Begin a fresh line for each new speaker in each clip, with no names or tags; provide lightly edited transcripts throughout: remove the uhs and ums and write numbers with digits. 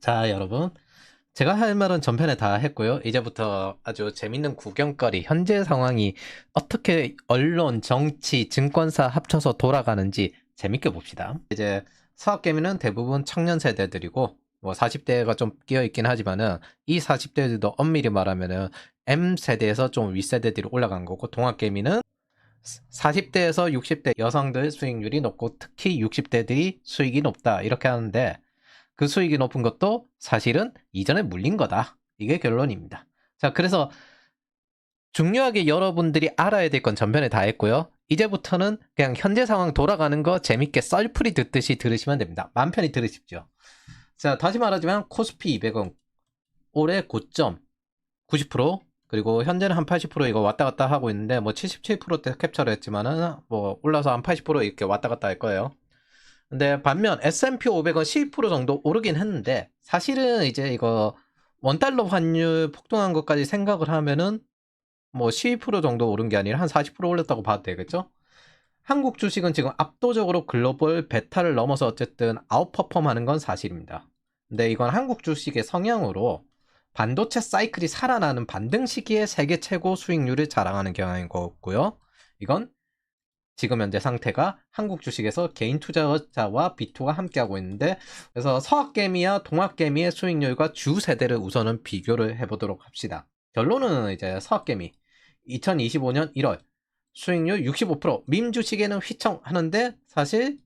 자, 여러분. 제가 할 말은 전편에 다 했고요. 이제부터 아주 재밌는 구경거리, 현재 상황이 어떻게 언론, 정치, 증권사 합쳐서 돌아가는지 재밌게 봅시다. 이제 사업개미는 대부분 청년 세대들이고, 뭐 40대가 좀 끼어있긴 하지만은, 이 40대들도 엄밀히 말하면은 M세대에서 좀 윗세대들이 올라간 거고, 동학개미는 40대에서 60대 여성들 수익률이 높고, 특히 60대들이 수익이 높다. 이렇게 하는데, 그 수익이 높은 것도 사실은 이전에 물린 거다. 이게 결론입니다. 자, 그래서 중요하게 여러분들이 알아야 될 건 전편에 다 했고요. 이제부터는 그냥 현재 상황 돌아가는 거 재밌게 썰풀이 듣듯이 들으시면 됩니다. 맘 편히 들으십시오. 자, 다시 말하자면 코스피 200은 올해 고점 90%, 그리고 현재는 한 80% 이거 왔다 갔다 하고 있는데, 뭐 77%대 캡처를 했지만은 뭐 올라서 한 80% 이렇게 왔다 갔다 할 거예요. 근데 반면 S&P 500은 12% 정도 오르긴 했는데, 사실은 이제 이거 원달러 환율 폭등한 것까지 생각을 하면은 뭐 12% 정도 오른 게 아니라 한 40% 올렸다고 봐도 되겠죠? 한국 주식은 지금 압도적으로 글로벌 베타를 넘어서 어쨌든 아웃퍼폼 하는 건 사실입니다. 근데 이건 한국 주식의 성향으로 반도체 사이클이 살아나는 반등 시기에 세계 최고 수익률을 자랑하는 경향인 거고요. 이건 지금 현재 상태가 한국 주식에서 개인 투자자와 비투가 함께하고 있는데, 그래서 서학개미와 동학개미의 수익률과 주 세대를 우선은 비교를 해보도록 합시다. 결론은 이제 서학개미 2025년 1월 수익률 65%, 밈 주식에는 휘청하는데 사실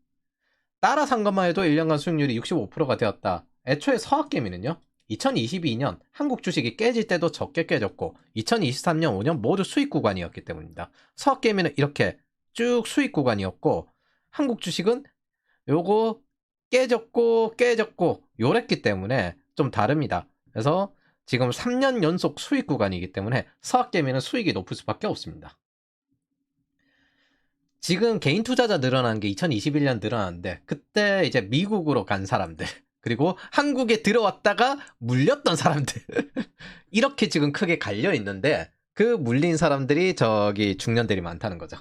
따라 산 것만 해도 1년간 수익률이 65%가 되었다. 애초에 서학개미는요, 2022년 한국 주식이 깨질 때도 적게 깨졌고 2023년 5년 모두 수익 구간이었기 때문입니다. 서학개미는 이렇게 쭉 수익 구간이었고, 한국 주식은 요거 깨졌고 요랬기 때문에 좀 다릅니다. 그래서 지금 3년 연속 수익 구간이기 때문에 서학개미는 수익이 높을 수밖에 없습니다. 지금 개인 투자자 늘어난 게 2021년 늘어났는데, 그때 이제 미국으로 간 사람들, 그리고 한국에 들어왔다가 물렸던 사람들 이렇게 지금 크게 갈려 있는데, 그 물린 사람들이 저기 중년들이 많다는 거죠.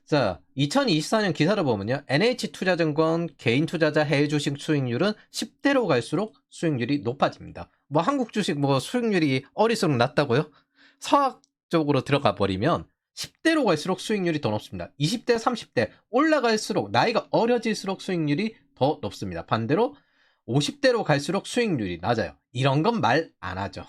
자, 2024년 기사를 보면요, NH투자증권 개인 투자자 해외 주식 수익률은 10대로 갈수록 수익률이 높아집니다. 뭐 한국 주식 뭐 수익률이 어릴수록 낮다고요? 서학 쪽으로 들어가 버리면 10대로 갈수록 수익률이 더 높습니다. 20대, 30대 올라갈수록, 나이가 어려질수록 수익률이 더 높습니다. 반대로 50대로 갈수록 수익률이 낮아요. 이런 건 말 안 하죠.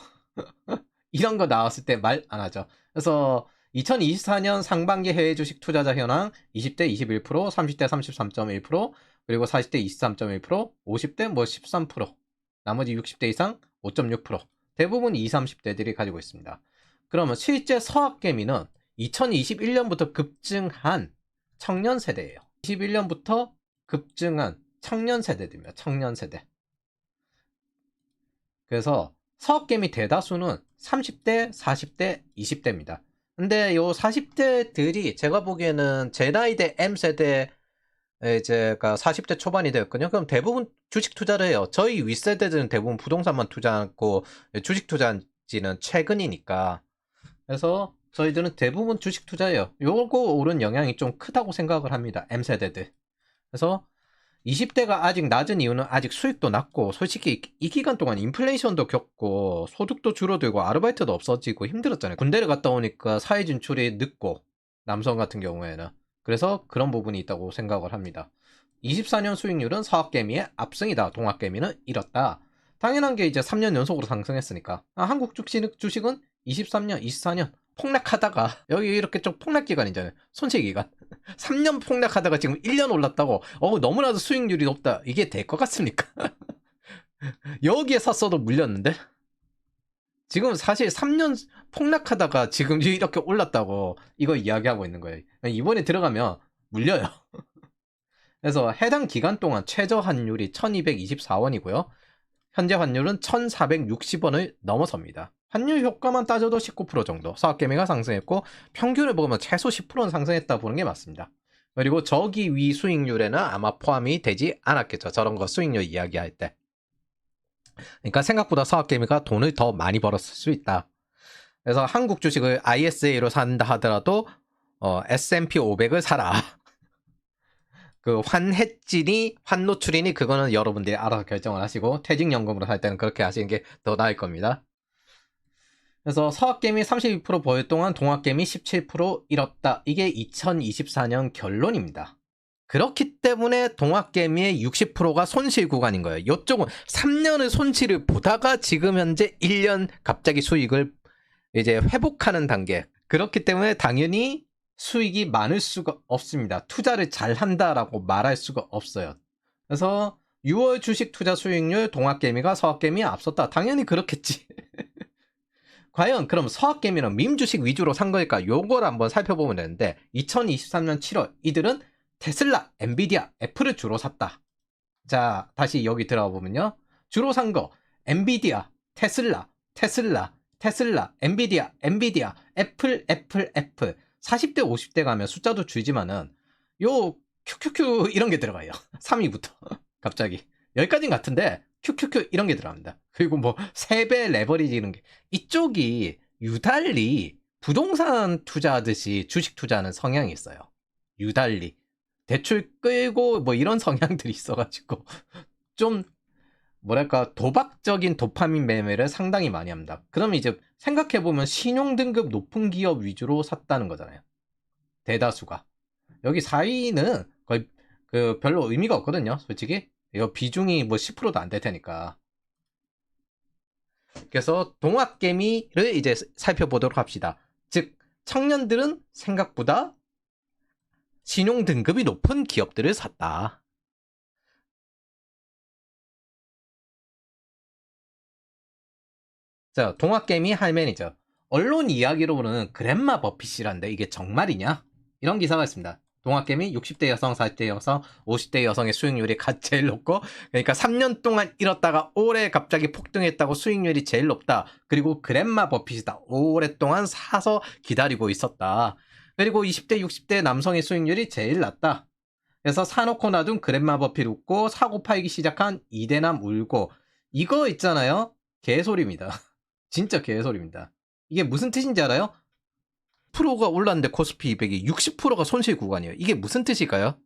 이런 거 나왔을 때 말 안 하죠. 그래서 2024년 상반기 해외 주식 투자자 현황 20대 21%, 30대 33.1%, 그리고 40대 23.1%, 50대 뭐 13%, 나머지 60대 이상 5.6%. 대부분 20, 30대들이 가지고 있습니다. 그러면 실제 서학개미는 2021년부터 급증한 청년 세대예요. 21년부터 급증한 청년 세대들입니다. 청년 세대. 그래서 서학개미 대다수는 30대, 40대, 20대입니다. 근데 요 40대들이 제가 보기에는 제 나이대 M세대, 제가 40대 초반이 되었거든요. 그럼 대부분 주식 투자를 해요. 저희 윗세대들은 대부분 부동산만 투자하고 주식 투자한 지는 최근이니까. 그래서 저희들은 대부분 주식 투자해요. 요거 오른 영향이 좀 크다고 생각을 합니다. M세대들. 그래서 20대가 아직 낮은 이유는 아직 수익도 낮고, 솔직히 이 기간 동안 인플레이션도 겪고 소득도 줄어들고 아르바이트도 없어지고 힘들었잖아요. 군대를 갔다 오니까 사회 진출이 늦고, 남성 같은 경우에는. 그래서 그런 부분이 있다고 생각을 합니다. 24년 수익률은 서학개미의 압승이다. 동학개미는 잃었다. 당연한 게 이제 3년 연속으로 상승했으니까. 한국 주식은 23년, 24년 폭락하다가, 여기 이렇게 좀 폭락 기간이잖아요. 손실 기간. 3년 폭락하다가 지금 1년 올랐다고, 너무나도 수익률이 높다, 이게 될 것 같습니까? 여기에 샀어도 물렸는데, 지금 사실 3년 폭락하다가 지금 이렇게 올랐다고 이거 이야기하고 있는 거예요. 이번에 들어가면 물려요. 그래서 해당 기간 동안 최저 환율이 1224원이고요 현재 환율은 1460원을 넘어섭니다. 환율 효과만 따져도 19% 정도 서학개미가 상승했고, 평균을 보면 최소 10%는 상승했다 보는 게 맞습니다. 그리고 저기 위 수익률에는 아마 포함이 되지 않았겠죠. 저런 거 수익률 이야기할 때. 그러니까 생각보다 서학개미가 돈을 더 많이 벌었을 수 있다. 그래서 한국 주식을 ISA로 산다 하더라도 S&P 500을 사라. 그 환해지니 환노출이니 그거는 여러분들이 알아서 결정을 하시고 퇴직연금으로 살 때는 그렇게 하시는 게 더 나을 겁니다. 그래서 서학개미 32% 보유 동안 동학개미 17% 잃었다. 이게 2024년 결론입니다. 그렇기 때문에 동학개미의 60%가 손실 구간인 거예요. 이쪽은 3년의 손실을 보다가 지금 현재 1년 갑자기 수익을 이제 회복하는 단계. 그렇기 때문에 당연히 수익이 많을 수가 없습니다. 투자를 잘 한다라고 말할 수가 없어요. 그래서 6월 주식 투자 수익률 동학개미가 서학개미에 앞섰다. 당연히 그렇겠지. 과연 그럼 서학개미는 밈주식 위주로 산 거니까 요걸 한번 살펴보면 되는데 2023년 7월 이들은 테슬라, 엔비디아, 애플을 주로 샀다. 자, 다시 여기 들어가 보면요. 주로 산 거 엔비디아, 테슬라, 엔비디아, 애플. 40대, 50대 가면 숫자도 줄지만은 요 큐큐큐 이런 게 들어가요. 3위부터 갑자기 여기까지는 같은데 큐큐큐 이런 게 들어갑니다. 그리고 뭐 3배 레버리지 이런 게 이쪽이 유달리 부동산 투자하듯이 주식 투자하는 성향이 있어요. 유달리 대출 끌고 뭐 이런 성향들이 있어가지고 좀 뭐랄까 도박적인 도파민 매매를 상당히 많이 합니다. 그럼 이제 생각해보면 신용등급 높은 기업 위주로 샀다는 거잖아요. 대다수가. 여기 4위는 거의 그 별로 의미가 없거든요. 솔직히 이거 비중이 뭐 10%도 안 될 테니까. 그래서 동학개미를 이제 살펴보도록 합시다. 즉 청년들은 생각보다 신용등급이 높은 기업들을 샀다. 자, 동학개미 할 매니저. 언론 이야기로는 그랜마 버핏이란데 이게 정말이냐? 이런 기사가 있습니다. 동학개미 60대 여성, 40대 여성, 50대 여성의 수익률이 제일 높고 그러니까 3년 동안 잃었다가 올해 갑자기 폭등했다고 수익률이 제일 높다. 그리고 그랜마 버핏이다. 오랫동안 사서 기다리고 있었다. 그리고 20대, 60대 남성의 수익률이 제일 낮다. 그래서 사놓고 놔둔 그랜마 버핏 웃고 사고 팔기 시작한 이대남 울고 이거 있잖아요. 개소리입니다. 진짜 개소리입니다. 이게 무슨 뜻인지 알아요? 프로가 올랐는데 코스피 200이 60%가 손실 구간이에요. 이게 무슨 뜻일까요?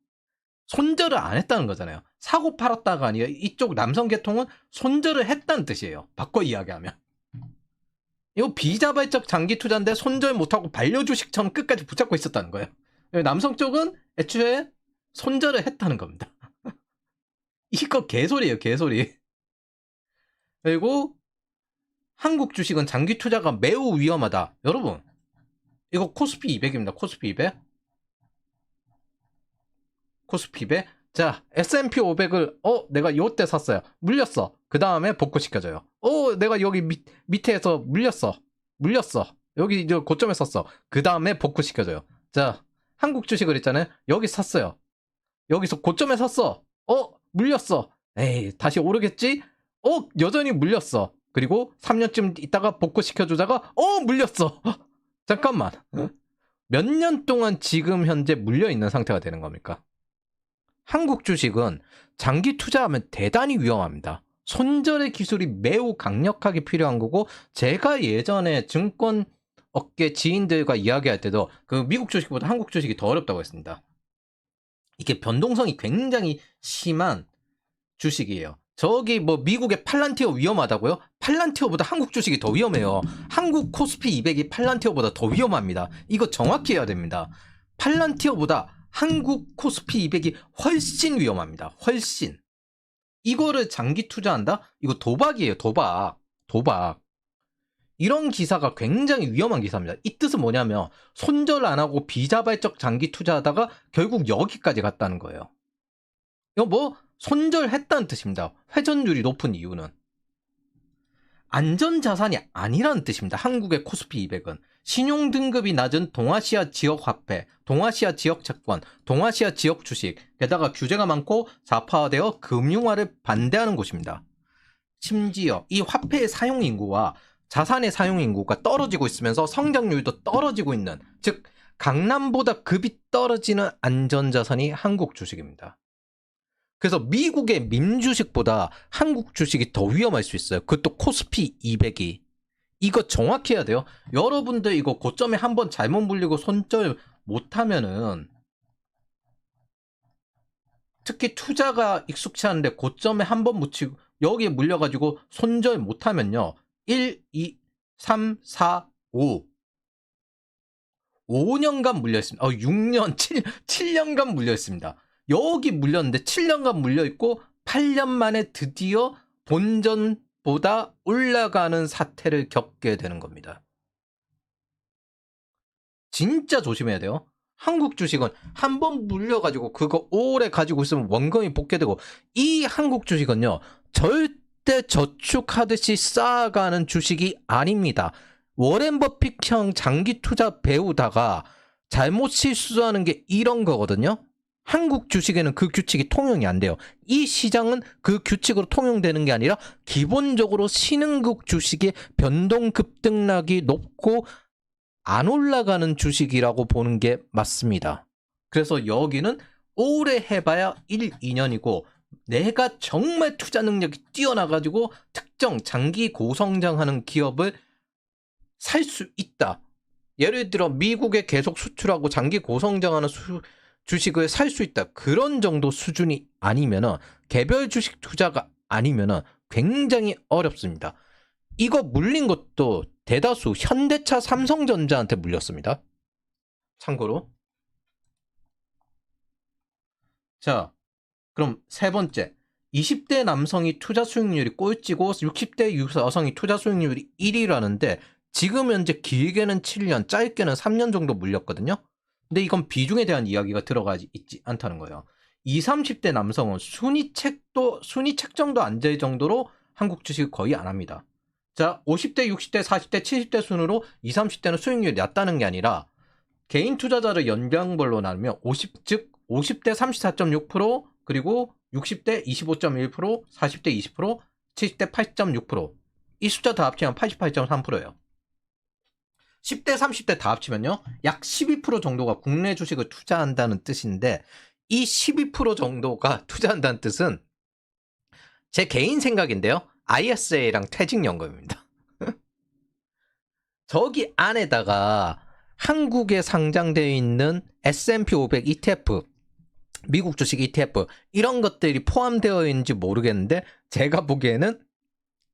손절을 안 했다는 거잖아요. 사고 팔았다가 아니에요. 이쪽 남성 계통은 손절을 했다는 뜻이에요. 바꿔 이야기하면. 이거 비자발적 장기 투자인데 손절 못하고 반려주식처럼 끝까지 붙잡고 있었다는 거예요. 남성 쪽은 애초에 손절을 했다는 겁니다. 이거 개소리예요, 개소리. 그리고 한국 주식은 장기 투자가 매우 위험하다. 여러분, 이거 코스피 200입니다. 코스피 200. 코스피 200. 자, S&P 500을 내가 요때 샀어요. 물렸어. 그 다음에 복구시켜줘요. 내가 여기 밑에서 물렸어. 여기 고점에 샀어. 그 다음에 복구시켜줘요. 자, 한국 주식을 있잖아요. 여기 샀어요. 여기서 고점에 샀어. 물렸어. 에이, 다시 오르겠지? 여전히 물렸어. 그리고 3년쯤 있다가 복구시켜주다가 물렸어. 잠깐만. 몇 년 동안 지금 현재 물려있는 상태가 되는 겁니까? 한국 주식은 장기 투자하면 대단히 위험합니다. 손절의 기술이 매우 강력하게 필요한 거고 제가 예전에 증권 업계 지인들과 이야기할 때도 그 미국 주식보다 한국 주식이 더 어렵다고 했습니다. 이게 변동성이 굉장히 심한 주식이에요. 저기 뭐 미국의 팔란티어 위험하다고요? 팔란티어보다 한국 주식이 더 위험해요. 한국 코스피 200이 팔란티어보다 더 위험합니다. 이거 정확히 해야 됩니다. 팔란티어보다 한국 코스피 200이 훨씬 위험합니다. 훨씬. 이거를 장기 투자한다? 이거 도박이에요. 도박. 이런 기사가 굉장히 위험한 기사입니다. 이 뜻은 뭐냐면 손절 안 하고 비자발적 장기 투자하다가 결국 여기까지 갔다는 거예요. 이거 뭐 손절했다는 뜻입니다. 회전율이 높은 이유는 안전자산이 아니라는 뜻입니다. 한국의 코스피 200은 신용등급이 낮은 동아시아 지역 화폐, 동아시아 지역 채권, 동아시아 지역 주식, 게다가 규제가 많고 자파화되어 금융화를 반대하는 곳입니다. 심지어 이 화폐의 사용 인구와 자산의 사용 인구가 떨어지고 있으면서 성장률도 떨어지고 있는, 즉 강남보다 급이 떨어지는 안전자산이 한국 주식입니다. 그래서 미국의 민주식보다 한국 주식이 더 위험할 수 있어요. 그것도 코스피 200이. 이거 정확히 해야 돼요. 여러분들 이거 고점에 한번 잘못 물리고 손절 못하면은 특히 투자가 익숙치 않은데 고점에 한 번 묻히고 여기에 물려가지고 손절 못하면요. 1, 2, 3, 4, 5. 5년간 물려있습니다. 6년, 7년간 물려있습니다. 여기 물렸는데 7년간 물려있고 8년 만에 드디어 본전보다 올라가는 사태를 겪게 되는 겁니다. 진짜 조심해야 돼요. 한국 주식은 한 번 물려가지고 그거 오래 가지고 있으면 원금이 복귀되고, 이 한국 주식은요 절대 저축하듯이 쌓아가는 주식이 아닙니다. 워렌 버핏형 장기 투자 배우다가 잘못 실수하는 게 이런 거거든요. 한국 주식에는 그 규칙이 통용이 안 돼요. 이 시장은 그 규칙으로 통용되는 게 아니라 기본적으로 신흥국 주식의 변동 급등락이 높고 안 올라가는 주식이라고 보는 게 맞습니다. 그래서 여기는 오래 해봐야 1, 2년이고 내가 정말 투자 능력이 뛰어나가지고 특정 장기 고성장하는 기업을 살 수 있다. 예를 들어 미국에 계속 수출하고 장기 고성장하는 주식을 살 수 있다. 그런 정도 수준이 아니면은, 개별 주식 투자가 아니면은 굉장히 어렵습니다. 이거 물린 것도 대다수 현대차, 삼성전자한테 물렸습니다. 참고로. 자, 그럼 세 번째. 20대 남성이 투자 수익률이 꼴찌고 60대 여성이 투자 수익률이 1위라는데 지금 현재 길게는 7년, 짧게는 3년 정도 물렸거든요. 근데 이건 비중에 대한 이야기가 들어가 있지 않다는 거예요. 20, 30대 남성은 순위책 정도 안 될 정도로 한국 주식을 거의 안 합니다. 자, 50대, 60대, 40대, 70대 순으로 20, 30대는 수익률이 낮다는 게 아니라 개인 투자자를 연령별로 나누면 50대 34.6%, 그리고 60대 25.1%, 40대 20%, 70대 8.6%. 이 숫자 다 합치면 88.3%예요. 10대 30대 다 합치면요 약 12% 정도가 국내 주식을 투자한다는 뜻인데, 이 12% 정도가 투자한다는 뜻은 제 개인 생각인데요, ISA랑 퇴직연금입니다. 저기 안에다가 한국에 상장되어 있는 S&P 500 ETF, 미국 주식 ETF 이런 것들이 포함되어 있는지 모르겠는데, 제가 보기에는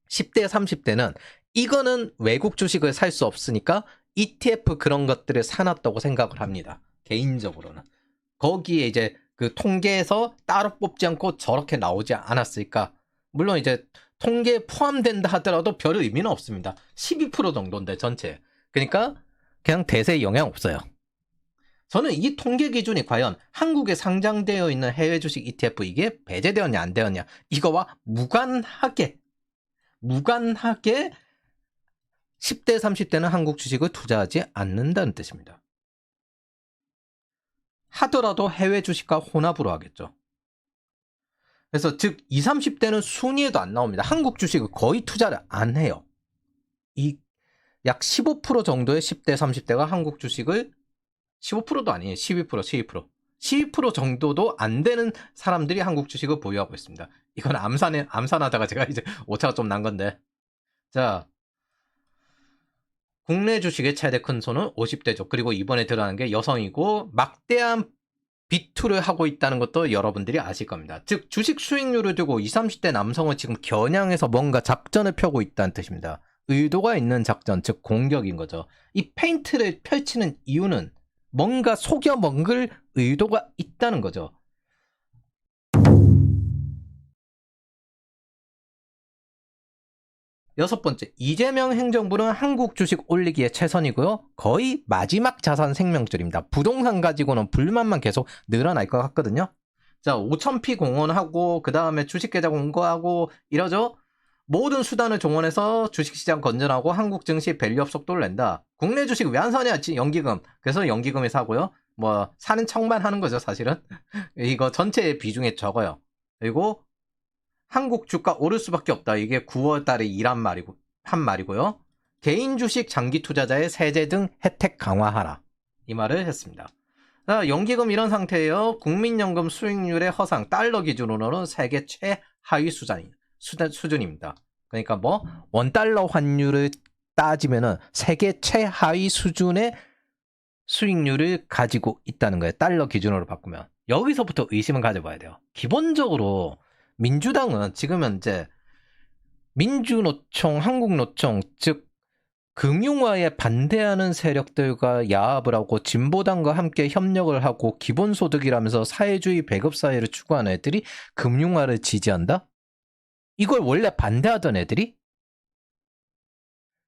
10대 30대는 이거는 외국 주식을 살 수 없으니까 ETF 그런 것들을 사놨다고 생각을 합니다. 개인적으로는. 거기에 이제 그 통계에서 따로 뽑지 않고 저렇게 나오지 않았을까. 물론 이제 통계에 포함된다 하더라도 별 의미는 없습니다. 12% 정도인데 전체. 그러니까 그냥 대세에 영향 없어요. 저는 이 통계 기준이 과연 한국에 상장되어 있는 해외 주식 ETF 이게 배제되었냐 안 되었냐 이거와 무관하게 10대 30대는 한국 주식을 투자하지 않는다는 뜻입니다. 하더라도 해외 주식과 혼합으로 하겠죠. 그래서 즉 20, 30대는 순위에도 안 나옵니다. 한국 주식을 거의 투자를 안 해요. 이 약 15% 정도의 10대 30대가 한국 주식을, 15%도 아니에요. 12%, 12%. 12% 정도도 안 되는 사람들이 한국 주식을 보유하고 있습니다. 이건 암산하다가 제가 이제 오차가 좀 난 건데. 자, 국내 주식의 최대 큰 손은 50대죠. 그리고 이번에 들어가는 게 여성이고 막대한 비투를 하고 있다는 것도 여러분들이 아실 겁니다. 즉 주식 수익률을 두고 20, 30대 남성은 지금 겨냥해서 뭔가 작전을 펴고 있다는 뜻입니다. 의도가 있는 작전, 즉 공격인 거죠. 이 페인트를 펼치는 이유는 뭔가 속여 먹을 의도가 있다는 거죠. 여섯 번째, 이재명 행정부는 한국 주식 올리기에 최선이고요. 거의 마지막 자산 생명줄입니다. 부동산 가지고는 불만만 계속 늘어날 것 같거든요. 자, 5,000피 공헌하고 그 다음에 주식계좌 공고하고 이러죠. 모든 수단을 동원해서 주식시장 건전하고 한국 증시 밸류업 속도를 낸다. 국내 주식 왜 안 사냐? 연기금. 그래서 연기금에 사고요. 뭐 사는 척만 하는 거죠, 사실은. 이거 전체 비중에 적어요. 그리고 한국 주가 오를 수밖에 없다. 이게 9월 달에 한 말이고요. 개인 주식 장기 투자자의 세제 등 혜택 강화하라. 이 말을 했습니다. 자, 연기금 이런 상태예요. 국민연금 수익률의 허상, 달러 기준으로는 세계 최하위 수준입니다. 그러니까 뭐 원달러 환율을 따지면은 세계 최하위 수준의 수익률을 가지고 있다는 거예요. 달러 기준으로 바꾸면. 여기서부터 의심을 가져봐야 돼요. 기본적으로 민주당은 지금 현재 민주노총, 한국노총, 즉 금융화에 반대하는 세력들과 야합을 하고 진보당과 함께 협력을 하고 기본소득이라면서 사회주의 배급사회를 추구하는 애들이 금융화를 지지한다? 이걸 원래 반대하던 애들이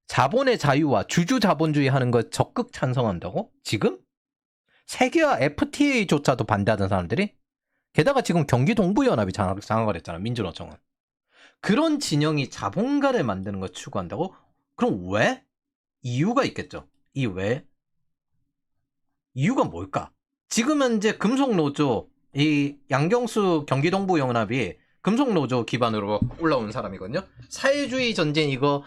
자본의 자유와 주주자본주의 하는 걸 적극 찬성한다고? 지금? 세계화 FTA조차도 반대하던 사람들이? 게다가 지금 경기동부연합이 장악을 했잖아, 민주노총은. 그런 진영이 자본가를 만드는 걸 추구한다고? 그럼 왜? 이유가 있겠죠. 이 왜? 이유가 뭘까? 지금 현재 금속노조, 이 양경수 경기동부연합이 금속노조 기반으로 올라온 사람이거든요. 사회주의 전쟁 이거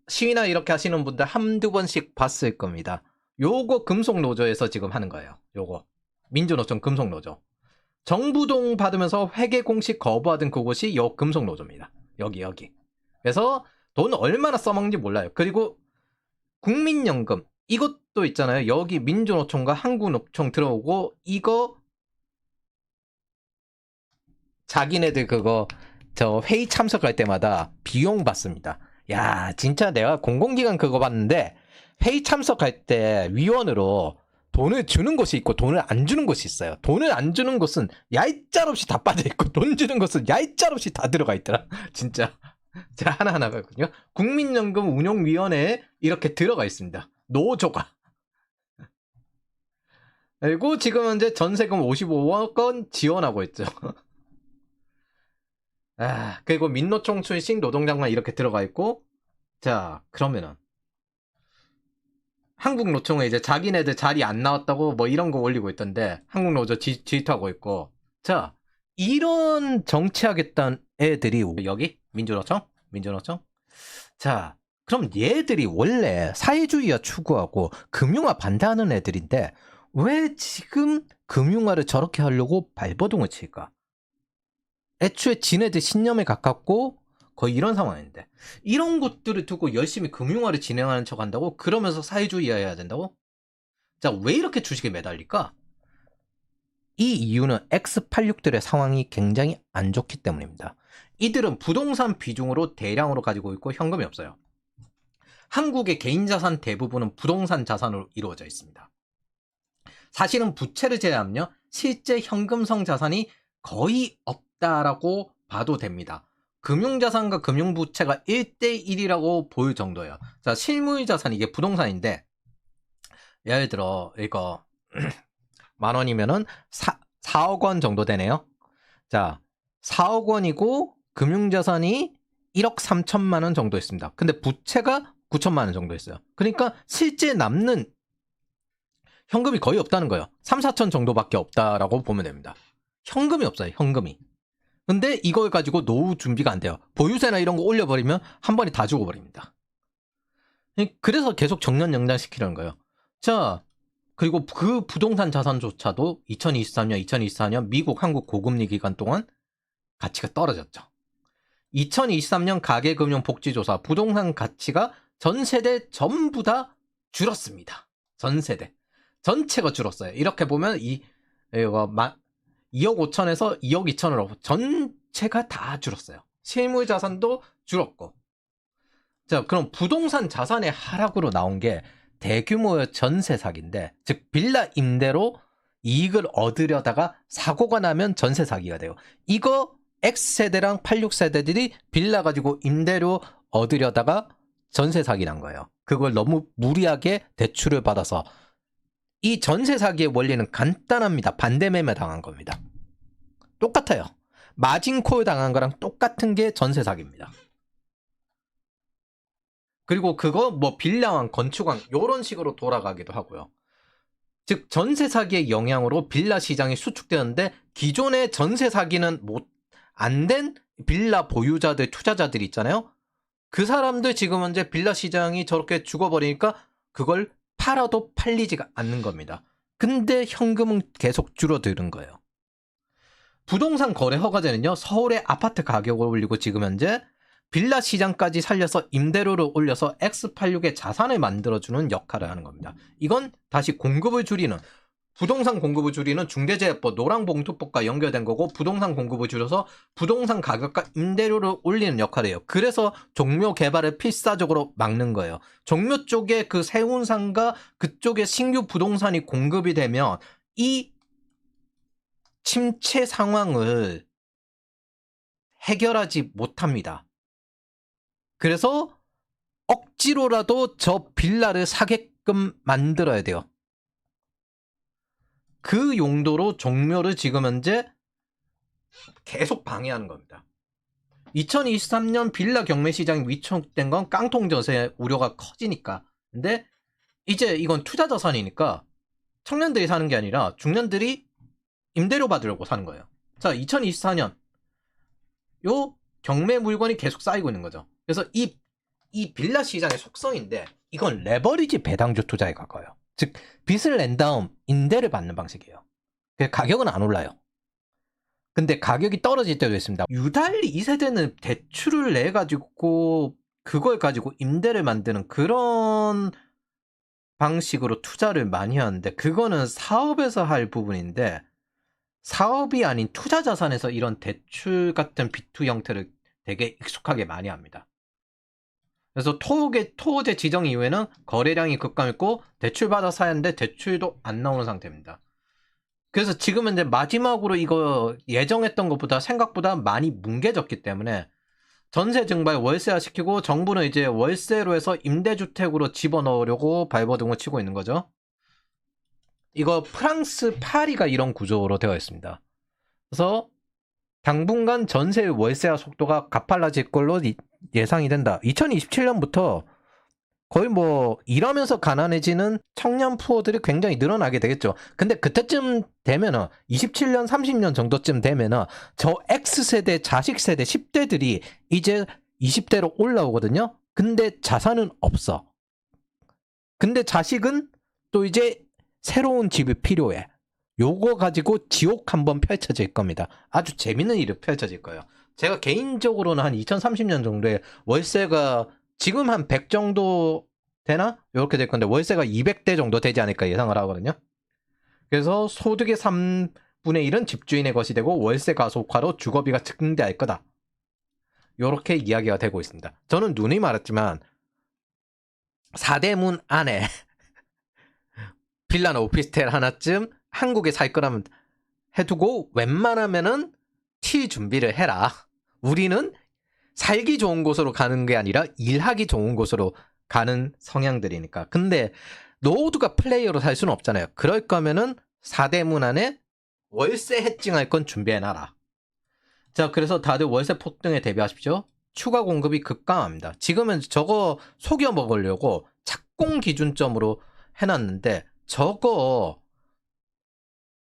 시위나 이렇게 하시는 분들 한두 번씩 봤을 겁니다. 요거 금속노조에서 지금 하는 거예요. 요거 민주노총 금속노조. 정부동 받으면서 회계 공식 거부하던 그곳이 요 금속노조입니다. 여기. 그래서 돈 얼마나 써먹는지 몰라요. 그리고 국민연금 이것도 있잖아요. 여기 민주노총과 한국노총 들어오고 이거 자기네들 그거 저 회의 참석할 때마다 비용 받습니다. 야 진짜 내가 공공기관 그거 봤는데 회의 참석할 때 위원으로 돈을 주는 곳이 있고 돈을 안 주는 곳이 있어요. 돈을 안 주는 곳은 얄짤없이 다 빠져있고 돈 주는 곳은 얄짤없이 다 들어가 있더라. 진짜 제가 하나하나 봤거든요. 국민연금 운용위원회에 이렇게 들어가 있습니다. 노조가. 그리고 지금 현재 전세금 55억 원 지원하고 있죠. 그리고 민노총 출신 노동장관 이렇게 들어가 있고, 자, 그러면은 한국노총에 이제 자기네들 자리 안 나왔다고 뭐 이런 거 올리고 있던데, 한국노조 질투하고 있고, 자, 이런 정치하겠다는 애들이 여기 민주노총? 자, 그럼 얘들이 원래 사회주의화 추구하고 금융화 반대하는 애들인데 왜 지금 금융화를 저렇게 하려고 발버둥을 칠까? 애초에 지네들 신념에 가깝고 거의 이런 상황인데 이런 것들을 두고 열심히 금융화를 진행하는 척 한다고? 그러면서 사회주의화 해야 된다고? 자, 왜 이렇게 주식에 매달릴까? 이 이유는 X86들의 상황이 굉장히 안 좋기 때문입니다. 이들은 부동산 비중으로 대량으로 가지고 있고 현금이 없어요. 한국의 개인 자산 대부분은 부동산 자산으로 이루어져 있습니다. 사실은 부채를 제외하면요, 실제 현금성 자산이 거의 없다라고 봐도 됩니다. 금융자산과 금융부채가 1대1이라고 보일 정도예요. 자, 실물 자산 이게 부동산인데 예를 들어 이거 10,000원이면은 4억 원 정도 되네요. 자, 4억 원이고 금융자산이 1억 3천만 원 정도 있습니다. 근데 부채가 9천만 원 정도 있어요. 그러니까 실제 남는 현금이 거의 없다는 거예요. 3, 4천 정도밖에 없다라고 보면 됩니다. 현금이 없어요. 현금이. 근데 이걸 가지고 노후 준비가 안 돼요. 보유세나 이런 거 올려버리면 한 번에 다 죽어버립니다. 그래서 계속 정년 연장시키려는 거예요. 자, 그리고 그 부동산 자산조차도 2023년, 2024년 미국, 한국 고금리 기간 동안 가치가 떨어졌죠. 2023년 가계금융복지조사 부동산 가치가 전 세대 전부 다 줄었습니다. 전 세대. 전체가 줄었어요. 이렇게 보면 이거 2억 5천에서 2억 2천으로 전체가 다 줄었어요. 실물 자산도 줄었고. 자, 그럼 부동산 자산의 하락으로 나온 게 대규모의 전세 사기인데, 즉 빌라 임대로 이익을 얻으려다가 사고가 나면 전세 사기가 돼요. 이거 X세대랑 86세대들이 빌라 가지고 임대료 얻으려다가 전세 사기 난 거예요. 그걸 너무 무리하게 대출을 받아서. 이 전세 사기의 원리는 간단합니다. 반대매매 당한 겁니다. 똑같아요. 마진콜 당한 거랑 똑같은 게 전세 사기입니다. 그리고 그거 뭐 빌라왕, 건축왕 이런 식으로 돌아가기도 하고요. 즉 전세 사기의 영향으로 빌라 시장이 수축되었는데 기존의 전세 사기는 안 된 빌라 보유자들, 투자자들 있잖아요. 그 사람들 지금 현재 빌라 시장이 저렇게 죽어버리니까 그걸 팔아도 팔리지가 않는 겁니다. 근데 현금은 계속 줄어드는 거예요. 부동산 거래 허가제는요, 서울의 아파트 가격을 올리고 지금 현재 빌라 시장까지 살려서 임대료를 올려서 X86의 자산을 만들어주는 역할을 하는 겁니다. 이건 다시 공급을 줄이는, 부동산 공급을 줄이는 중대재해법 노랑봉투법과 연결된 거고, 부동산 공급을 줄여서 부동산 가격과 임대료를 올리는 역할을 해요. 그래서 종묘 개발을 필사적으로 막는 거예요. 종묘 쪽에 그 세운상가 그쪽에 신규 부동산이 공급이 되면 이 침체 상황을 해결하지 못합니다. 그래서 억지로라도 저 빌라를 사게끔 만들어야 돼요. 그 용도로 종묘를 지금 현재 계속 방해하는 겁니다. 2023년 빌라 경매 시장이 위축된 건 깡통 전세 우려가 커지니까. 근데 이제 이건 투자 자산이니까 청년들이 사는 게 아니라 중년들이 임대료 받으려고 사는 거예요. 자, 2024년 요 경매 물건이 계속 쌓이고 있는 거죠. 그래서 이 빌라 시장의 속성인데, 이건 레버리지 배당주 투자에 가까워요. 즉 빚을 낸 다음 임대를 받는 방식이에요. 가격은 안 올라요. 근데 가격이 떨어질 때도 있습니다. 유달리 2세대는 대출을 내 가지고 그걸 가지고 임대를 만드는 그런 방식으로 투자를 많이 하는데, 그거는 사업에서 할 부분인데, 사업이 아닌 투자 자산에서 이런 대출 같은 B2 형태를 되게 익숙하게 많이 합니다. 그래서 토호제 지정 이후에는 거래량이 급감했고 대출받아 사야 하는데 대출도 안 나오는 상태입니다. 그래서 지금은 이제 마지막으로 이거 예정했던 것보다 생각보다 많이 뭉개졌기 때문에 전세 증발 월세화 시키고, 정부는 이제 월세로 해서 임대주택으로 집어넣으려고 발버둥을 치고 있는 거죠. 이거 프랑스 파리가 이런 구조로 되어 있습니다. 그래서 당분간 전세 월세화 속도가 가팔라질 걸로 예상이 된다. 2027년부터 거의 뭐 일하면서 가난해지는 청년 푸어들이 굉장히 늘어나게 되겠죠. 근데 그때쯤 되면은 27년 30년 정도쯤 되면은 저 X세대 자식세대 10대들이 이제 20대로 올라오거든요. 근데 자산은 없어. 근데 자식은 또 이제 새로운 집이 필요해. 요거 가지고 지옥 한번 펼쳐질 겁니다. 아주 재밌는 일이 펼쳐질 거예요. 제가 개인적으로는 한 2030년 정도에 월세가 지금 한 100 정도 되나? 이렇게 될 건데 월세가 200대 정도 되지 않을까 예상을 하거든요. 그래서 소득의 3분의 1은 집주인의 것이 되고 월세 가속화로 주거비가 증대할 거다. 이렇게 이야기가 되고 있습니다. 저는 누누이 말했지만 4대문 안에 빌라나 오피스텔 하나쯤 한국에 살 거라면 해두고 웬만하면은 튀 준비를 해라. 우리는 살기 좋은 곳으로 가는 게 아니라 일하기 좋은 곳으로 가는 성향들이니까. 근데 모두가 플레이어로 살 수는 없잖아요. 그럴 거면은 4대문 안에 월세 해증할 건 준비해놔라. 자, 그래서 다들 월세 폭등에 대비하십시오. 추가 공급이 급감합니다. 지금은 저거 속여 먹으려고 착공 기준점으로 해놨는데, 저거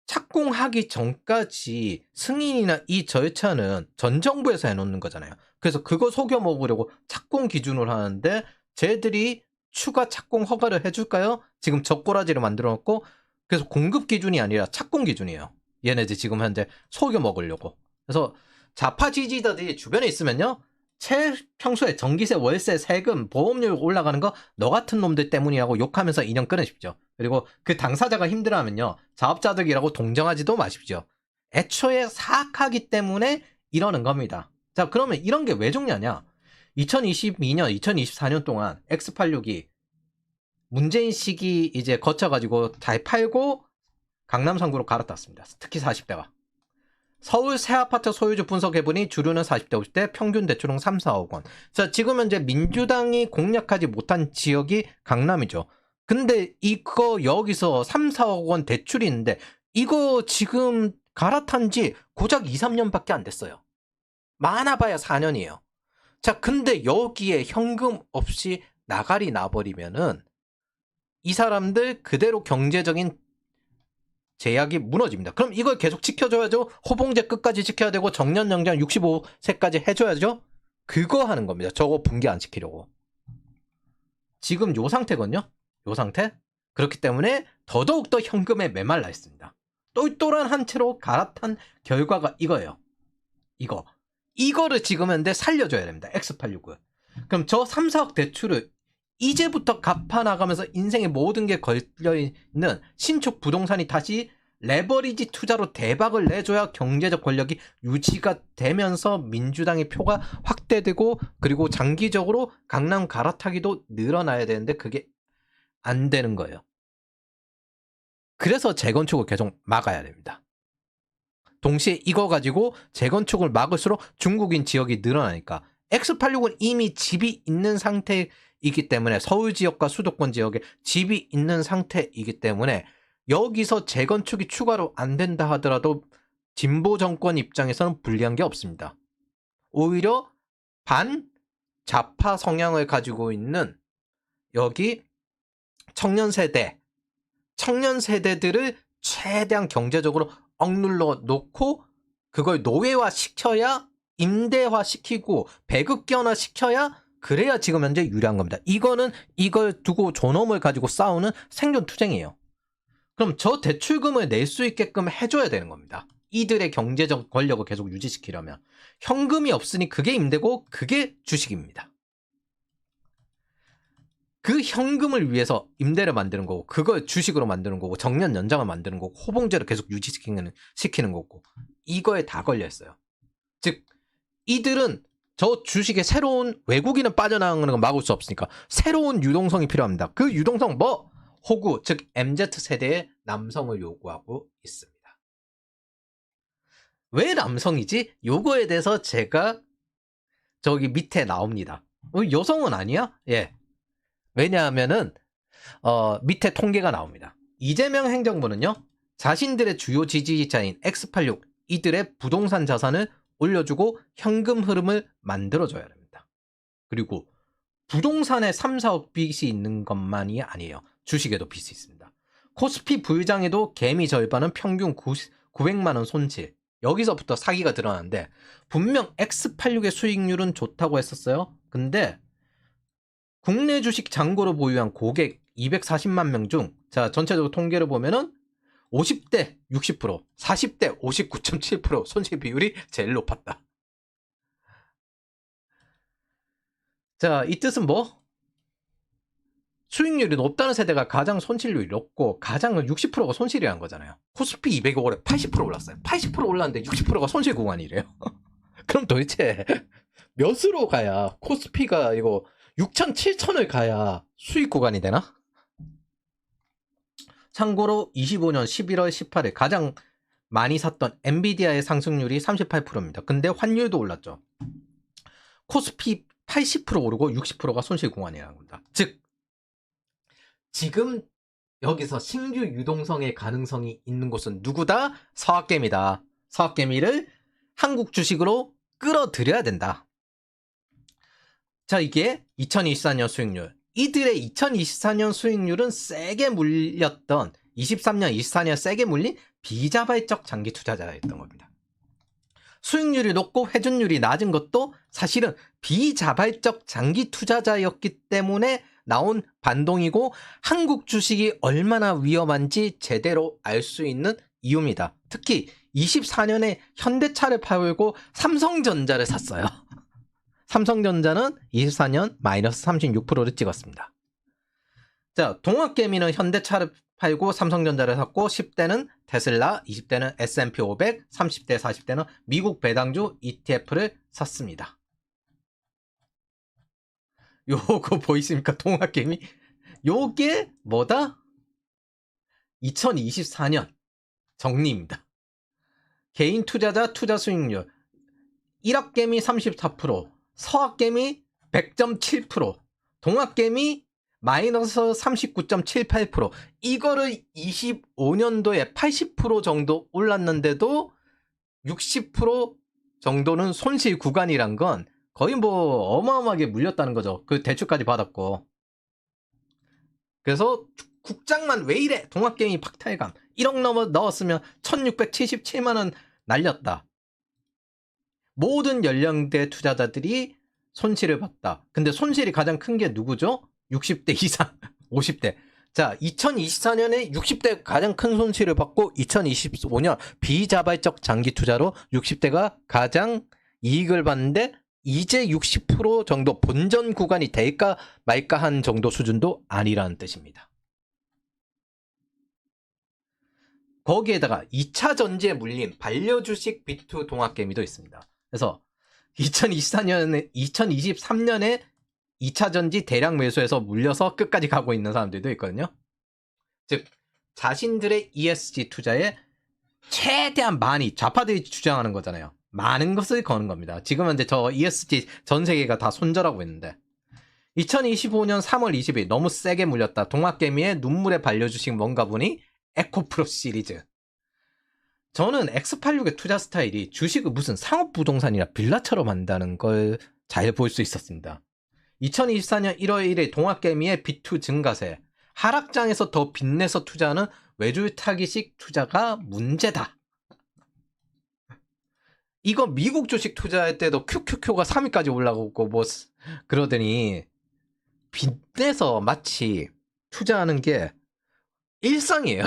착공하기 전까지 승인이나 이 절차는 전 정부에서 해놓는 거잖아요. 그래서 그거 속여 먹으려고 착공 기준을 하는데, 쟤들이 추가 착공 허가를 해줄까요? 지금 젖꼬라지를 만들어 놓고, 그래서 공급 기준이 아니라 착공 기준이에요. 얘네들 지금 현재 속여 먹으려고. 그래서 좌파 지지자들이 주변에 있으면요, 평소에 전기세, 월세, 세금, 보험료 올라가는 거 너 같은 놈들 때문이라고 욕하면서 인연 끊으십시오. 그리고 그 당사자가 힘들어하면요, 자업자득이라고 동정하지도 마십시오. 애초에 사악하기 때문에 이러는 겁니다. 자, 그러면 이런 게 왜 중요하냐? 2022년, 2024년 동안 X86이 문재인 시기 이제 거쳐가지고 잘 팔고 강남 3구로 갈아탔습니다. 특히 40대가. 서울 새 아파트 소유주 분석해보니 주류는 40대, 50대, 평균 대출은 3, 4억 원. 자, 지금 현재 민주당이 공략하지 못한 지역이 강남이죠. 근데 이거 여기서 3, 4억 원 대출이 있는데, 이거 지금 갈아탄 지 고작 2, 3년밖에 안 됐어요. 많아봐야 4년이에요. 자, 근데 여기에 현금 없이 나가리 나버리면은 이 사람들 그대로 경제적인 제약이 무너집니다. 그럼 이걸 계속 지켜줘야죠. 호봉제 끝까지 지켜야 되고 정년연장 65세까지 해줘야죠. 그거 하는 겁니다. 저거 붕괴 안 시키려고. 지금 요 상태거든요. 요 상태. 그렇기 때문에 더더욱더 현금에 메말라 있습니다. 똘똘한 한 채로 갈아탄 결과가 이거예요. 이거를 지금 현재 살려줘야 됩니다. X86을. 그럼 저 3, 4억 대출을 이제부터 갚아 나가면서 인생의 모든 게 걸려있는 신축 부동산이 다시 레버리지 투자로 대박을 내줘야 경제적 권력이 유지가 되면서 민주당의 표가 확대되고 그리고 장기적으로 강남 갈아타기도 늘어나야 되는데 그게 안 되는 거예요. 그래서 재건축을 계속 막아야 됩니다. 동시에 이거 가지고 재건축을 막을수록 중국인 지역이 늘어나니까 X86은 이미 집이 있는 상태이기 때문에 서울 지역과 수도권 지역에 집이 있는 상태이기 때문에 여기서 재건축이 추가로 안 된다 하더라도 진보 정권 입장에서는 불리한 게 없습니다. 오히려 반좌파 성향을 가지고 있는 여기 청년 세대들을 최대한 경제적으로 억눌러 놓고 그걸 노예화 시켜야 임대화 시키고 배급견화 시켜야 그래야 지금 현재 유리한 겁니다. 이걸 두고 존엄을 가지고 싸우는 생존 투쟁이에요. 그럼 저 대출금을 낼 수 있게끔 해줘야 되는 겁니다. 이들의 경제적 권력을 계속 유지시키려면 현금이 없으니 그게 임대고 그게 주식입니다. 그 현금을 위해서 임대를 만드는 거고 그걸 주식으로 만드는 거고 정년 연장을 만드는 거고 호봉제를 계속 유지시키는 거고 이거에 다 걸려있어요. 즉 이들은 저 주식에 새로운 외국인은 빠져나가는 건 막을 수 없으니까 새로운 유동성이 필요합니다. 그 유동성 호구 즉 MZ세대의 남성을 요구하고 있습니다. 왜 남성이지? 요거에 대해서 제가 저기 밑에 나옵니다. 여성은 아니야? 예. 왜냐하면은 밑에 통계가 나옵니다. 이재명 행정부는요. 자신들의 주요 지지자인 X86 이들의 부동산 자산을 올려주고 현금 흐름을 만들어줘야 됩니다. 그리고 부동산에 3, 4억 빚이 있는 것만이 아니에요. 주식에도 빚이 있습니다. 코스피 부의장에도 개미 절반은 평균 900만 원 손실. 여기서부터 사기가 드러나는데 분명 X86의 수익률은 좋다고 했었어요. 근데 국내 주식 잔고로 보유한 고객 240만 명 중 자 전체적으로 통계를 보면은 50대 60%, 40대 59.7% 손실 비율이 제일 높았다. 자, 이 뜻은 뭐? 수익률이 높다는 세대가 가장 손실률이 높고 가장 60%가 손실이라는 거잖아요. 코스피 200억 원에 80% 올랐어요. 80% 올랐는데 60%가 손실 구간이래요. 그럼 도대체 몇으로 가야 코스피가 이거 6천, 7천을 가야 수익 구간이 되나? 참고로 25년 11월 18일 가장 많이 샀던 엔비디아의 상승률이 38%입니다. 근데 환율도 올랐죠. 코스피 80% 오르고 60%가 손실 구간이라는 겁니다. 즉 지금 여기서 신규 유동성의 가능성이 있는 곳은 누구다? 서학개미다. 서학개미를 한국 주식으로 끌어들여야 된다. 자, 이게 2024년 수익률. 이들의 2024년 수익률은 세게 물렸던 23년, 24년 세게 물린 비자발적 장기 투자자였던 겁니다. 수익률이 높고 회전율이 낮은 것도 사실은 비자발적 장기 투자자였기 때문에 나온 반동이고 한국 주식이 얼마나 위험한지 제대로 알 수 있는 이유입니다. 특히 24년에 현대차를 팔고 삼성전자를 샀어요. 삼성전자는 24년 마이너스 36%를 찍었습니다. 자, 동학개미는 현대차를 팔고 삼성전자를 샀고 10대는 테슬라, 20대는 S&P 500, 30대, 40대는 미국 배당주 ETF를 샀습니다. 요거 보이십니까? 동학개미? 요게 뭐다? 2024년 정리입니다. 개인 투자자 투자 수익률 1학개미 34%, 서학개미 100.7%, 동학개미 마이너스 39.78%. 이거를 25년도에 80% 정도 올랐는데도 60% 정도는 손실 구간이란 건 거의 뭐 어마어마하게 물렸다는 거죠. 그 대출까지 받았고. 그래서 국장만 왜 이래? 동학개미 박탈감. 1억 넘어 넣었으면 1677만 원 날렸다. 모든 연령대 투자자들이 손실을 봤다. 근데 손실이 가장 큰 게 누구죠? 60대 이상, 50대. 자, 2024년에 60대 가장 큰 손실을 받고 2025년 비자발적 장기 투자로 60대가 가장 이익을 봤는데 이제 60% 정도 본전 구간이 될까 말까 한 정도 수준도 아니라는 뜻입니다. 거기에다가 2차 전지에 물린 반려주식 비투 동학개미도 있습니다. 그래서 2023년에 2차 전지 대량 매수해서 물려서 끝까지 가고 있는 사람들도 있거든요. 즉 자신들의 ESG 투자에 최대한 많이 좌파들이 주장하는 거잖아요. 많은 것을 거는 겁니다. 지금은 이제 저 ESG 전 세계가 다 손절하고 있는데 2025년 3월 20일 너무 세게 물렸다. 동학개미의 눈물의 반려주식 뭔가 보니 에코프로 시리즈. 저는 X86의 투자 스타일이 주식을 무슨 상업부동산이나 빌라처럼 한다는 걸 잘 볼 수 있었습니다. 2024년 1월 1일 동학개미의 비투 증가세. 하락장에서 더 빚내서 투자하는 외줄타기식 투자가 문제다. 이거 미국 주식 투자할 때도 QQQ가 3위까지 올라가고 뭐 그러더니 빚내서 마치 투자하는 게 일상이에요.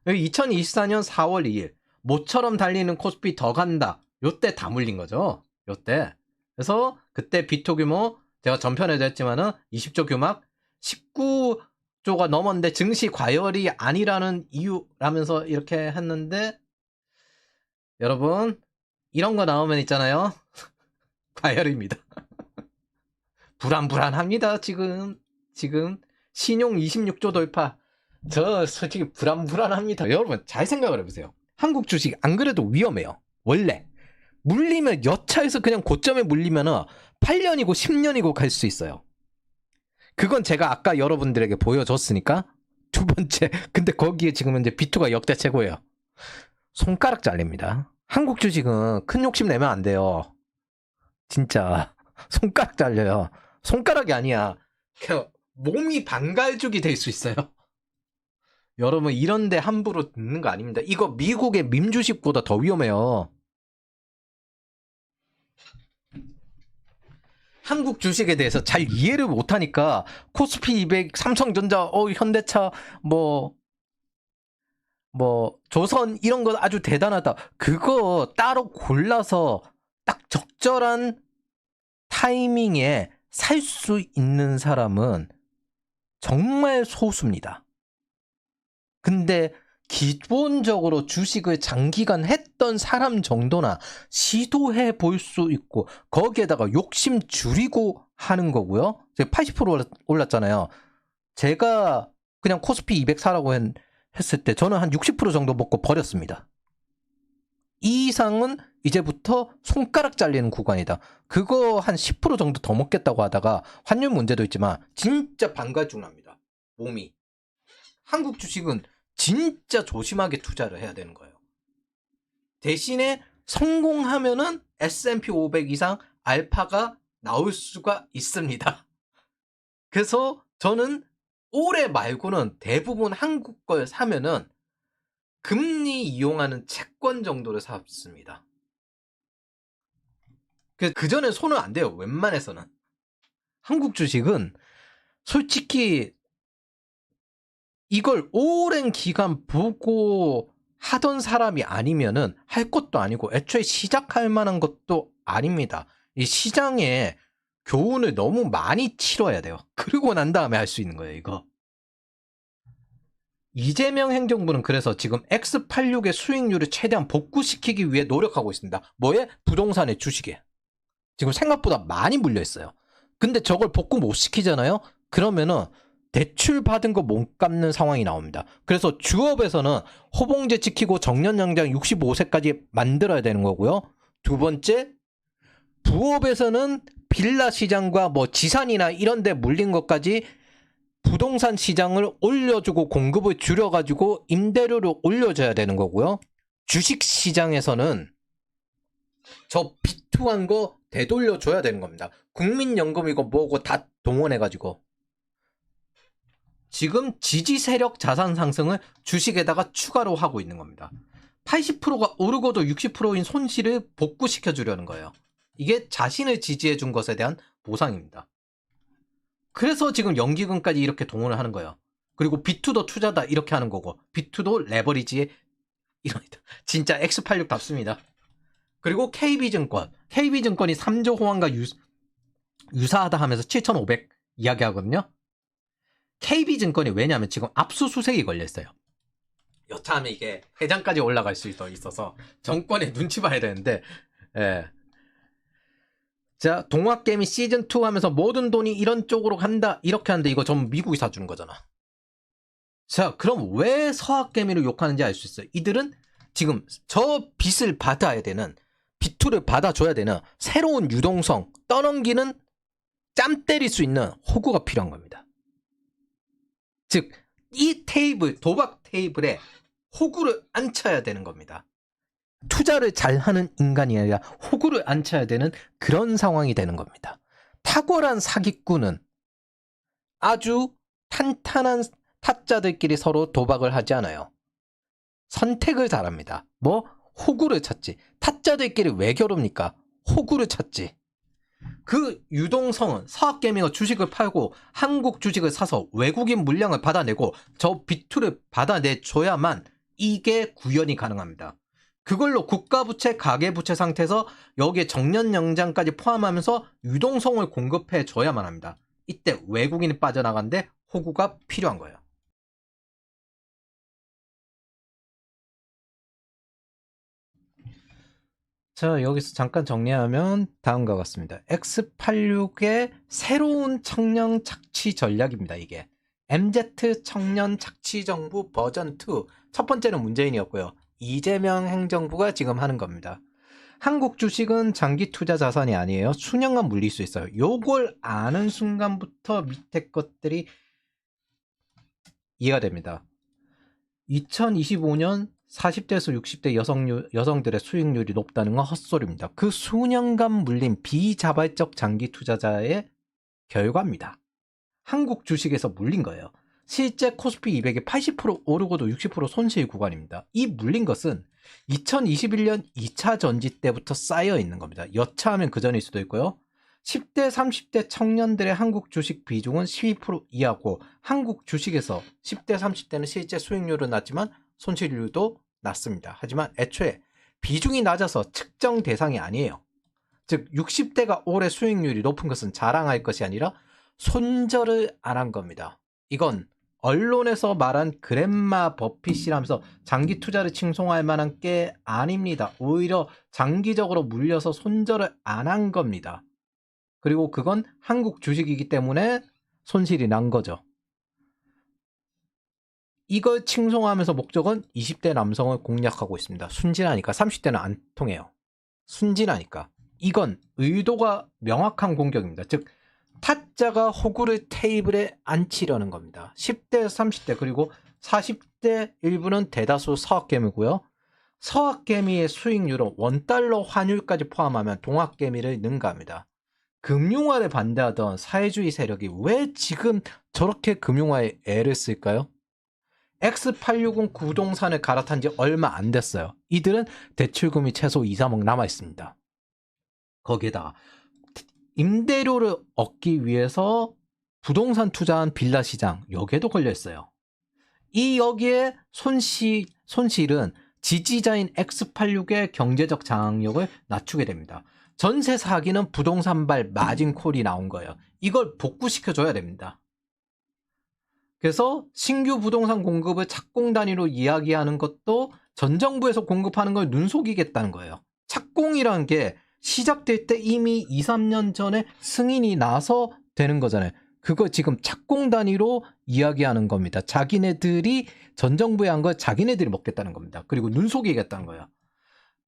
2024년 4월 2일 모처럼 달리는 코스피 더 간다. 요때 다 물린 거죠. 요때. 그래서 그때 비토 규모 제가 전편에도 했지만은 20조 규모 19조가 넘었는데 증시 과열이 아니라는 이유라면서 이렇게 했는데 여러분 이런 거 나오면 있잖아요. 과열입니다. 불안합니다. 지금 신용 26조 돌파. 저 솔직히 불안합니다. 여러분 잘 생각을 해보세요. 한국 주식 안 그래도 위험해요. 원래 물리면 여차해서 그냥 고점에 물리면 8년이고 10년이고 갈 수 있어요. 그건 제가 아까 여러분들에게 보여줬으니까. 두 번째, 근데 거기에 지금 이제 비투가 역대 최고예요. 손가락 잘립니다. 한국 주식은 큰 욕심 내면 안 돼요. 진짜 손가락 잘려요. 손가락이 아니야. 그냥 몸이 반갈죽이 될 수 있어요. 여러분 이런데 함부로 듣는 거 아닙니다. 이거 미국의 민주식보다 더 위험해요. 한국 주식에 대해서 잘 이해를 못하니까 코스피 200, 삼성전자, 현대차, 뭐 조선 이런 거 아주 대단하다. 그거 따로 골라서 딱 적절한 타이밍에 살 수 있는 사람은 정말 소수입니다. 근데 기본적으로 주식을 장기간 했던 사람 정도나 시도해 볼 수 있고 거기에다가 욕심 줄이고 하는 거고요. 제가 80% 올랐잖아요. 제가 그냥 코스피 200 사라고 했을 때 저는 한 60% 정도 먹고 버렸습니다. 이 이상은 이제부터 손가락 잘리는 구간이다. 그거 한 10% 정도 더 먹겠다고 하다가 환율 문제도 있지만 진짜 반갈죽 납니다. 몸이. 한국 주식은 진짜 조심하게 투자를 해야 되는 거예요. 대신에 성공하면은 S&P 500 이상 알파가 나올 수가 있습니다. 그래서 저는 올해 말고는 대부분 한국 걸 사면은 금리 이용하는 채권 정도를 샀습니다. 그 전에 손은 안 돼요. 웬만해서는. 한국 주식은 솔직히 이걸 오랜 기간 보고 하던 사람이 아니면은 할 것도 아니고 애초에 시작할 만한 것도 아닙니다. 이 시장에 교훈을 너무 많이 치러야 돼요. 그러고 난 다음에 할 수 있는 거예요, 이거. 이재명 행정부는 그래서 지금 X86의 수익률을 최대한 복구시키기 위해 노력하고 있습니다. 뭐에? 부동산의 주식에. 지금 생각보다 많이 물려 있어요. 근데 저걸 복구 못 시키잖아요? 그러면은 대출 받은 거 못 갚는 상황이 나옵니다. 그래서 주업에서는 호봉제 지키고 정년연장 65세까지 만들어야 되는 거고요. 두 번째, 부업에서는 빌라 시장과 뭐 지산이나 이런 데 물린 것까지 부동산 시장을 올려주고 공급을 줄여가지고 임대료를 올려줘야 되는 거고요. 주식 시장에서는 저 비투한 거 되돌려줘야 되는 겁니다. 국민연금이고 뭐고 다 동원해가지고. 지금 지지 세력 자산 상승을 주식에다가 추가로 하고 있는 겁니다. 80%가 오르고도 60%인 손실을 복구시켜 주려는 거예요. 이게 자신을 지지해 준 것에 대한 보상입니다. 그래서 지금 연기금까지 이렇게 동원을 하는 거예요. 그리고 비투도 투자다 이렇게 하는 거고 비투도 레버리지에 이런 진짜 X86답습니다. 그리고 KB증권. KB증권이 3조 호황과 유사하다 하면서 7,500 이야기하거든요. KB증권이 왜냐하면 지금 압수수색이 걸려있어요. 여차하면 이게 회장까지 올라갈 수 있어서 정권의 눈치 봐야 되는데, 예. 자, 동학개미 시즌2 하면서 모든 돈이 이런 쪽으로 간다, 이렇게 하는데 이거 전부 미국이 사주는 거잖아. 자, 그럼 왜 서학개미를 욕하는지 알 수 있어요. 이들은 지금 저 빚을 받아야 되는, 빚투를 받아줘야 되는 새로운 유동성, 떠넘기는, 짬 때릴 수 있는 호구가 필요한 겁니다. 즉, 이 테이블, 도박 테이블에 호구를 앉혀야 되는 겁니다. 투자를 잘하는 인간이 아니라 호구를 앉혀야 되는 그런 상황이 되는 겁니다. 탁월한 사기꾼은 아주 탄탄한 타짜들끼리 서로 도박을 하지 않아요. 선택을 잘합니다. 뭐? 호구를 찾지. 타짜들끼리 왜 겨룹니까? 호구를 찾지. 그 유동성은 서학개미가 주식을 팔고 한국 주식을 사서 외국인 물량을 받아내고 저 빚투를 받아내줘야만 이게 구현이 가능합니다. 그걸로 국가부채, 가계부채 상태에서 여기에 정년연장까지 포함하면서 유동성을 공급해줘야만 합니다. 이때 외국인이 빠져나가는데 호구가 필요한 거예요. 자, 여기서 잠깐 정리하면 다음과 같습니다. X86의 새로운 청년 착취 전략입니다. 이게 MZ 청년 착취 정부 버전 2. 첫 번째는 문재인이었고요. 이재명 행정부가 지금 하는 겁니다. 한국 주식은 장기 투자 자산이 아니에요. 수년간 물릴 수 있어요. 요걸 아는 순간부터 밑에 것들이 이해가 됩니다. 2025년 40대에서 60대 여성들의 수익률이 높다는 건 헛소리입니다. 그 수년간 물린 비자발적 장기 투자자의 결과입니다. 한국 주식에서 물린 거예요. 실제 코스피 200이 80% 오르고도 60% 손실 구간입니다. 이 물린 것은 2021년 2차 전지 때부터 쌓여 있는 겁니다. 여차하면 그 전일 수도 있고요. 10대, 30대 청년들의 한국 주식 비중은 12% 이하고 한국 주식에서 10대, 30대는 실제 수익률은 낮지만 손실률도 낮습니다. 하지만 애초에 비중이 낮아서 측정 대상이 아니에요. 즉 60대가 올해 수익률이 높은 것은 자랑할 것이 아니라 손절을 안 한 겁니다. 이건 언론에서 말한 그랜마 버핏이라면서 장기 투자를 칭송할 만한 게 아닙니다. 오히려 장기적으로 물려서 손절을 안 한 겁니다. 그리고 그건 한국 주식이기 때문에 손실이 난 거죠. 이걸 칭송하면서 목적은 20대 남성을 공략하고 있습니다. 순진하니까. 30대는 안 통해요. 순진하니까. 이건 의도가 명확한 공격입니다. 즉 타짜가 호구를 테이블에 앉히려는 겁니다. 10대, 30대 그리고 40대 일부는 대다수 서학개미고요. 서학개미의 수익률은 원달러 환율까지 포함하면 동학개미를 능가합니다. 금융화를 반대하던 사회주의 세력이 왜 지금 저렇게 금융화에 애를 쓸까요? X860 부동산을 갈아탄 지 얼마 안 됐어요. 이들은 대출금이 최소 2, 3억 남아 있습니다. 거기에다 임대료를 얻기 위해서 부동산 투자한 빌라 시장, 여기에도 걸려 있어요. 여기에 손실은 지지자인 X86의 경제적 장악력을 낮추게 됩니다. 전세 사기는 부동산발 마진콜이 나온 거예요. 이걸 복구시켜줘야 됩니다. 그래서 신규 부동산 공급을 착공 단위로 이야기하는 것도 전 정부에서 공급하는 걸 눈속이겠다는 거예요. 착공이라는 게 시작될 때 이미 2, 3년 전에 승인이 나서 되는 거잖아요. 그거 지금 착공 단위로 이야기하는 겁니다. 자기네들이 전 정부에 한 걸 자기네들이 먹겠다는 겁니다. 그리고 눈속이겠다는 거예요.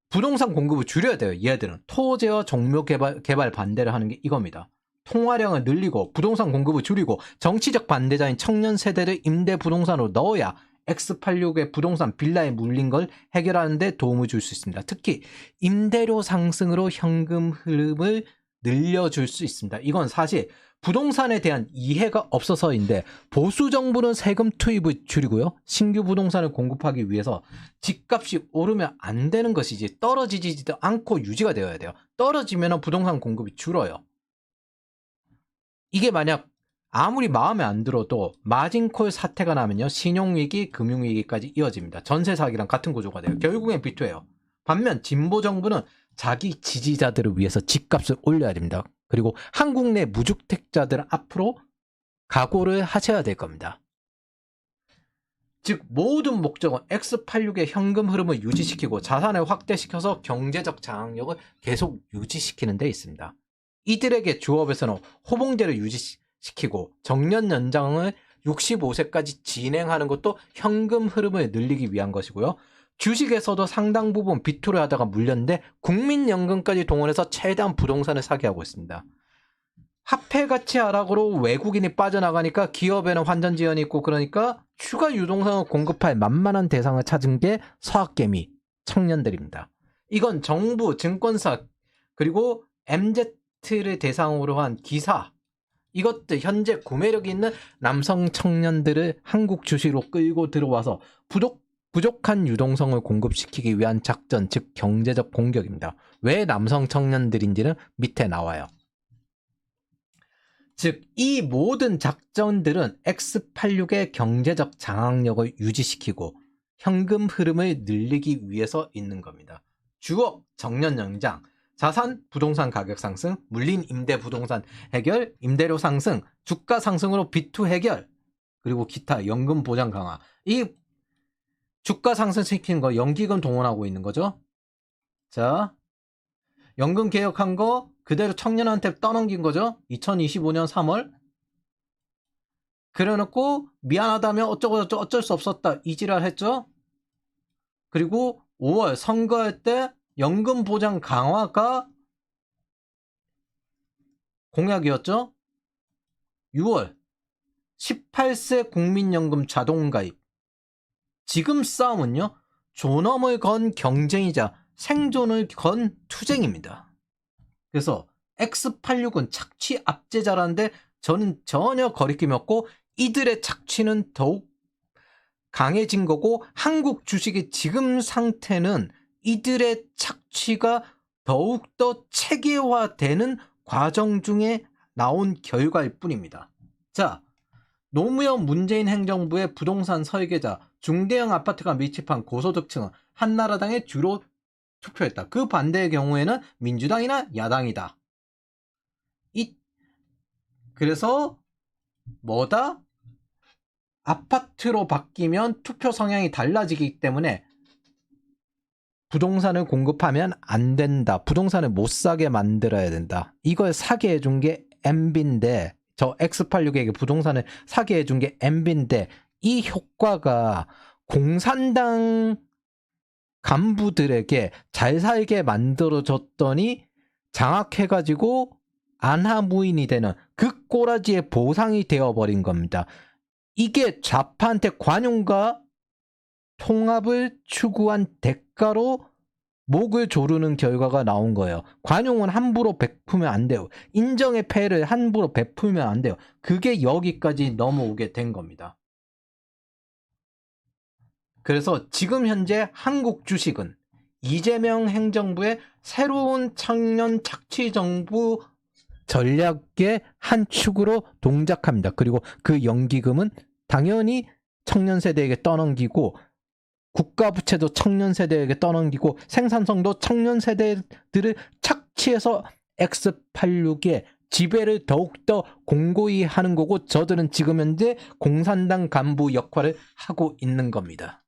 부동산 공급을 줄여야 돼요. 얘들은 토지와 종묘 개발 반대를 하는 게 이겁니다. 통화량을 늘리고 부동산 공급을 줄이고 정치적 반대자인 청년 세대를 임대 부동산으로 넣어야 X86의 부동산 빌라에 물린 걸 해결하는 데 도움을 줄 수 있습니다. 특히 임대료 상승으로 현금 흐름을 늘려줄 수 있습니다. 이건 사실 부동산에 대한 이해가 없어서인데 보수 정부는 세금 투입을 줄이고요. 신규 부동산을 공급하기 위해서 집값이 오르면 안 되는 것이지 떨어지지도 않고 유지가 되어야 돼요. 떨어지면 부동산 공급이 줄어요. 이게 만약 아무리 마음에 안 들어도 마진콜 사태가 나면요. 신용위기, 금융위기까지 이어집니다. 전세 사기랑 같은 구조가 돼요. 결국엔 비투예요. 반면 진보 정부는 자기 지지자들을 위해서 집값을 올려야 됩니다. 그리고 한국 내 무주택자들은 앞으로 각오를 하셔야 될 겁니다. 즉 모든 목적은 X86의 현금 흐름을 유지시키고 자산을 확대시켜서 경제적 장악력을 계속 유지시키는 데 있습니다. 이들에게 주업에서는 호봉제를 유지시키고 정년 연장을 65세까지 진행하는 것도 현금 흐름을 늘리기 위한 것이고요. 주식에서도 상당 부분 비투를 하다가 물렸는데 국민연금까지 동원해서 최대한 부동산을 사게 하고 있습니다. 화폐가치 하락으로 외국인이 빠져나가니까 기업에는 환전지연이 있고 그러니까 추가 유동성을 공급할 만만한 대상을 찾은 게 서학개미 청년들입니다. 이건 정부, 증권사 그리고 MZ를 대상으로 한 기사 이것들 현재 구매력이 있는 남성 청년들을 한국 주식으로 끌고 들어와서 부족한 유동성을 공급시키기 위한 작전, 즉 경제적 공격입니다. 왜 남성 청년들인지는 밑에 나와요. 즉 이 모든 작전들은 X86의 경제적 장악력을 유지시키고 현금 흐름을 늘리기 위해서 있는 겁니다. 주업, 정년 연장, 자산, 부동산 가격 상승, 물린 임대 부동산 해결, 임대료 상승, 주가 상승으로 비투 해결, 그리고 기타 연금 보장 강화. 이 주가 상승시키는 거 연기금 동원하고 있는 거죠. 자, 연금 개혁한 거 그대로 청년한테 떠넘긴 거죠. 2025년 3월. 그래놓고 미안하다며 어쩌고 어쩔 수 없었다 이 지랄 했죠. 그리고 5월 선거할 때 연금 보장 강화가 공약이었죠. 6월 18세 국민연금 자동가입. 지금 싸움은요. 존엄을 건 경쟁이자 생존을 건 투쟁입니다. 그래서 X86은 착취 압제자라는데 저는 전혀 거리낌이 없고 이들의 착취는 더욱 강해진 거고 한국 주식의 지금 상태는 이들의 착취가 더욱더 체계화되는 과정 중에 나온 결과일 뿐입니다. 자, 노무현 문재인 행정부의 부동산 설계자, 중대형 아파트가 밀집한 고소득층은 한나라당에 주로 투표했다. 그 반대의 경우에는 민주당이나 야당이다. 그래서 뭐다? 아파트로 바뀌면 투표 성향이 달라지기 때문에 부동산을 공급하면 안 된다. 부동산을 못 사게 만들어야 된다. 이걸 사게 해준 게 MB인데 저 X86에게 부동산을 사게 해준 게 MB인데 이 효과가 공산당 간부들에게 잘 살게 만들어줬더니 장악해가지고 안하무인이 되는 그 꼬라지의 보상이 되어버린 겁니다. 이게 좌파한테 관용과 통합을 추구한 대가로 목을 조르는 결과가 나온 거예요. 관용은 함부로 베푸면 안 돼요. 인정의 패를 함부로 베풀면 안 돼요. 그게 여기까지 넘어오게 된 겁니다. 그래서 지금 현재 한국 주식은 이재명 행정부의 새로운 청년 착취 정부 전략의 한 축으로 동작합니다. 그리고 그 연기금은 당연히 청년 세대에게 떠넘기고 국가 부채도 청년 세대에게 떠넘기고 생산성도 청년 세대들을 착취해서 X86의 지배를 더욱더 공고히 하는 거고 저들은 지금 현재 공산당 간부 역할을 하고 있는 겁니다.